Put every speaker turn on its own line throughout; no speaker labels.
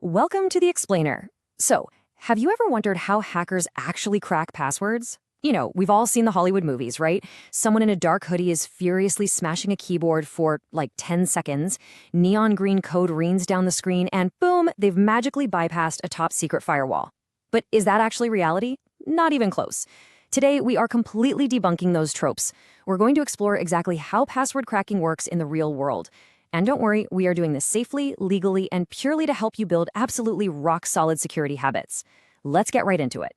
Welcome to the Explainer. So, have you ever wondered how hackers actually crack passwords? We've all seen the Hollywood movies, right? Someone in a dark hoodie is furiously smashing a keyboard for like 10 seconds, neon green code rains down the screen, and boom, they've magically bypassed a top secret firewall. But is that actually reality? Not even close. Today, we are completely debunking those tropes. We're going to explore exactly how password cracking works in the real world. And don't worry, we are doing this safely, legally, and purely to help you build absolutely rock-solid security habits. Let's get right into it.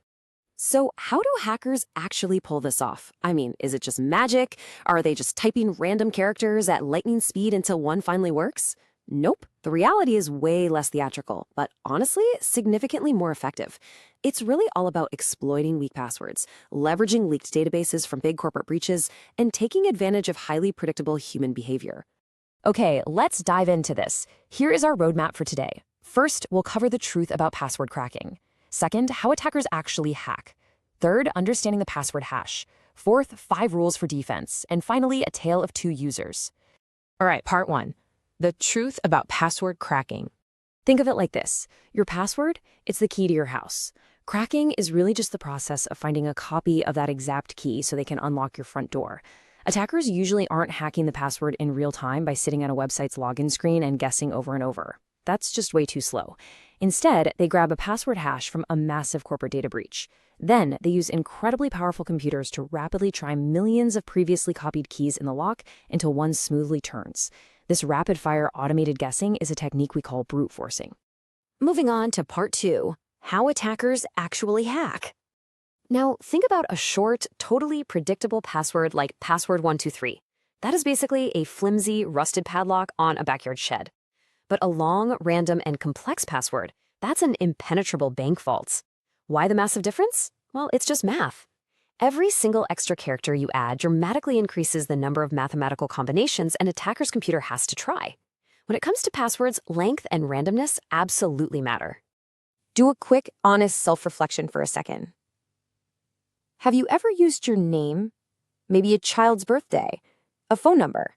So, how do hackers actually pull this off? I mean, is it just magic? Are they just typing random characters at lightning speed until one finally works? Nope. The reality is way less theatrical, but honestly, significantly more effective. It's really all about exploiting weak passwords, leveraging leaked databases from big corporate breaches, and taking advantage of highly predictable human behavior. Okay, let's dive into this. Here is our roadmap for today. First, we'll cover the truth about password cracking. Second, how attackers actually hack. Third, understanding the password hash. Fourth, 5 rules for defense. And finally, a tale of 2 users.
All right, part 1. The truth about password cracking.
Think of it like this. Your password, it's the key to your house. Cracking is really just the process of finding a copy of that exact key so they can unlock your front door. Attackers usually aren't hacking the password in real time by sitting on a website's login screen and guessing over and over. That's just way too slow. Instead, they grab a password hash from a massive corporate data breach. Then, they use incredibly powerful computers to rapidly try millions of previously copied keys in the lock until one smoothly turns. This rapid-fire automated guessing is a technique we call brute forcing. Moving on to part 2, how attackers actually hack. Now, think about a short, totally predictable password like password123. That is basically a flimsy, rusted padlock on a backyard shed. But a long, random, and complex password, that's an impenetrable bank vault. Why the massive difference? Well, it's just math. Every single extra character you add dramatically increases the number of mathematical combinations an attacker's computer has to try. When it comes to passwords, length and randomness absolutely matter. Do a quick, honest self-reflection for a second. Have you ever used your name? Maybe a child's birthday? A phone number?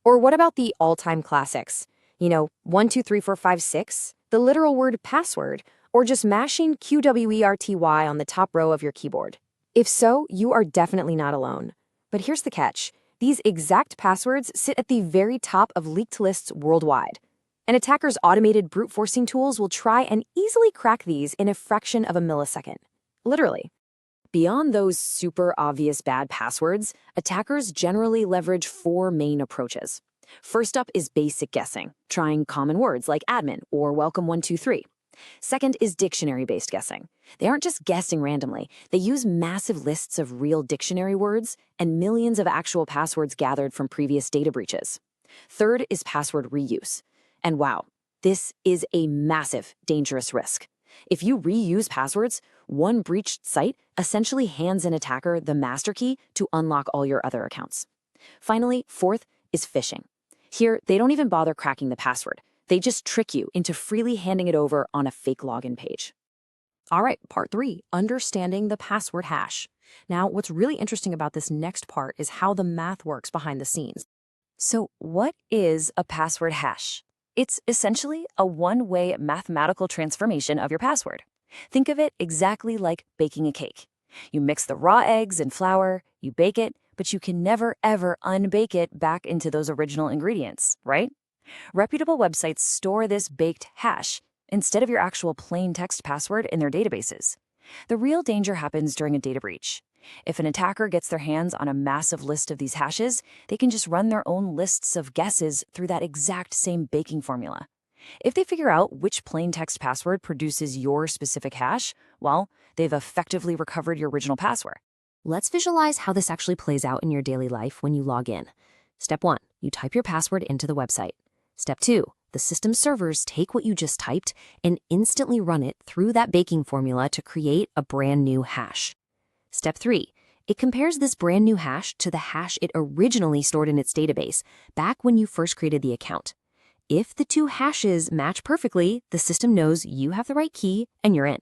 Or what about the all-time classics? 1, 2, 3, 4, 5, 6? The literal word password? Or just mashing QWERTY on the top row of your keyboard? If so, you are definitely not alone. But here's the catch. These exact passwords sit at the very top of leaked lists worldwide. And attackers' automated brute forcing tools will try and easily crack these in a fraction of a millisecond. Literally. Beyond those super obvious bad passwords, attackers generally leverage 4 main approaches. First up is basic guessing, trying common words like admin or welcome123. Second is dictionary-based guessing. They aren't just guessing randomly. They use massive lists of real dictionary words and millions of actual passwords gathered from previous data breaches. Third is password reuse. And wow, this is a massive, dangerous risk. If you reuse passwords, one breached site essentially hands an attacker the master key to unlock all your other accounts. Finally, fourth is phishing. Here, they don't even bother cracking the password. They just trick you into freely handing it over on a fake login page. All right, part 3, understanding the password hash. Now, what's really interesting about this next part is how the math works behind the scenes. So, what is a password hash? It's essentially a one-way mathematical transformation of your password. Think of it exactly like baking a cake. You mix the raw eggs and flour, you bake it, but you can never, ever unbake it back into those original ingredients, right? Reputable websites store this baked hash instead of your actual plain text password in their databases. The real danger happens during a data breach. If an attacker gets their hands on a massive list of these hashes, they can just run their own lists of guesses through that exact same baking formula. If they figure out which plain text password produces your specific hash, well, they've effectively recovered your original password. Let's visualize how this actually plays out in your daily life when you log in. Step 1, you type your password into the website. Step 2, the system servers take what you just typed and instantly run it through that baking formula to create a brand new hash. Step 3, it compares this brand new hash to the hash it originally stored in its database back when you first created the account. If the 2 hashes match perfectly, the system knows you have the right key and you're in.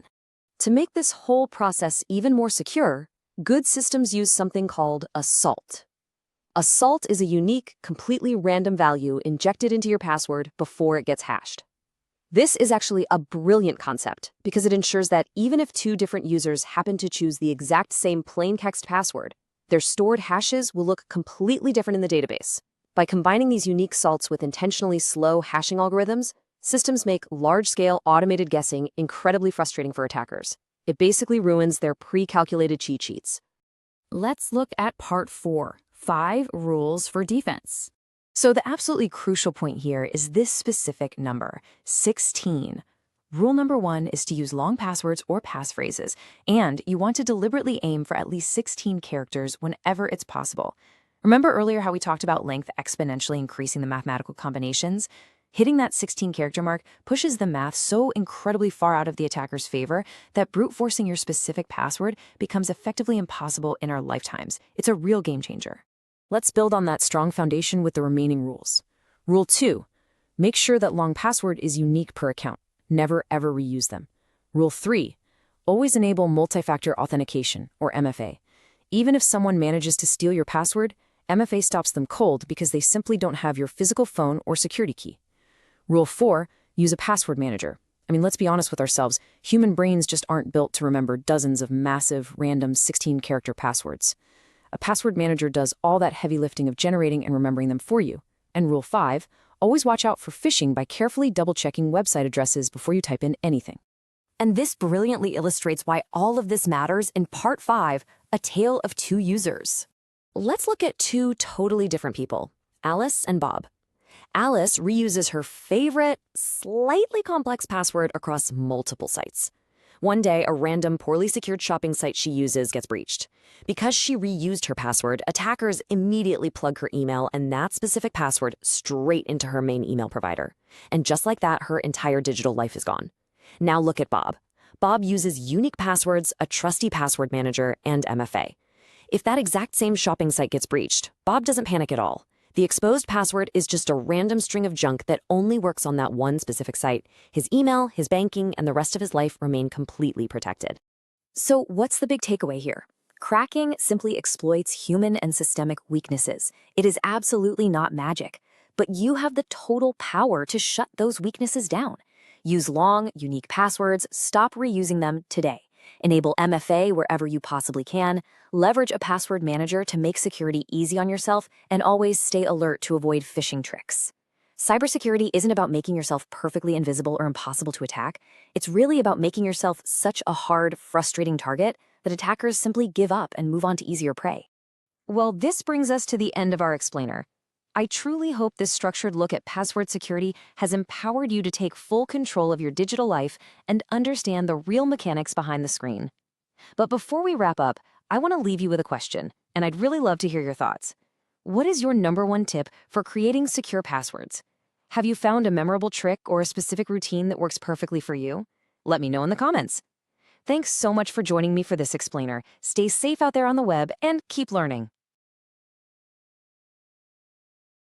To make this whole process even more secure, good systems use something called a salt. A salt is a unique, completely random value injected into your password before it gets hashed. This is actually a brilliant concept because it ensures that even if two different users happen to choose the exact same plain text password, their stored hashes will look completely different in the database. By combining these unique salts with intentionally slow hashing algorithms, systems make large-scale automated guessing incredibly frustrating for attackers. It basically ruins their pre-calculated cheat sheets.
Let's look at part 4, 5 rules for defense.
So the absolutely crucial point here is this specific number, 16. Rule number 1 is to use long passwords or passphrases, and you want to deliberately aim for at least 16 characters whenever it's possible. Remember earlier how we talked about length exponentially increasing the mathematical combinations? Hitting that 16-character mark pushes the math so incredibly far out of the attacker's favor that brute forcing your specific password becomes effectively impossible in our lifetimes. It's a real game changer. Let's build on that strong foundation with the remaining rules. Rule 2, make sure that long password is unique per account. Never ever reuse them. Rule 3, always enable multi-factor authentication, or MFA. Even if someone manages to steal your password, MFA stops them cold because they simply don't have your physical phone or security key. Rule 4, use a password manager. I mean, let's be honest with ourselves. Human brains just aren't built to remember dozens of massive, random 16-character passwords. A password manager does all that heavy lifting of generating and remembering them for you. And Rule 5, always watch out for phishing by carefully double-checking website addresses before you type in anything. And this brilliantly illustrates why all of this matters in Part 5, A Tale of Two Users. Let's look at two totally different people, Alice and Bob. Alice reuses her favorite, slightly complex password across multiple sites. One day, a random, poorly secured shopping site she uses gets breached. Because she reused her password, attackers immediately plug her email and that specific password straight into her main email provider. And just like that, her entire digital life is gone. Now look at Bob. Bob uses unique passwords, a trusty password manager, and MFA. If that exact same shopping site gets breached, Bob doesn't panic at all. The exposed password is just a random string of junk that only works on that one specific site. His email, his banking, and the rest of his life remain completely protected. So what's the big takeaway here? Cracking simply exploits human and systemic weaknesses. It is absolutely not magic, but you have the total power to shut those weaknesses down. Use long, unique passwords, stop reusing them today. Enable MFA wherever you possibly can, leverage a password manager to make security easy on yourself, and always stay alert to avoid phishing tricks. Cybersecurity isn't about making yourself perfectly invisible or impossible to attack. It's really about making yourself such a hard, frustrating target that attackers simply give up and move on to easier prey. Well, this brings us to the end of our explainer. I truly hope this structured look at password security has empowered you to take full control of your digital life and understand the real mechanics behind the screen. But before we wrap up, I want to leave you with a question, and I'd really love to hear your thoughts. What is your #1 tip for creating secure passwords? Have you found a memorable trick or a specific routine that works perfectly for you? Let me know in the comments. Thanks so much for joining me for this explainer. Stay safe out there on the web and keep learning.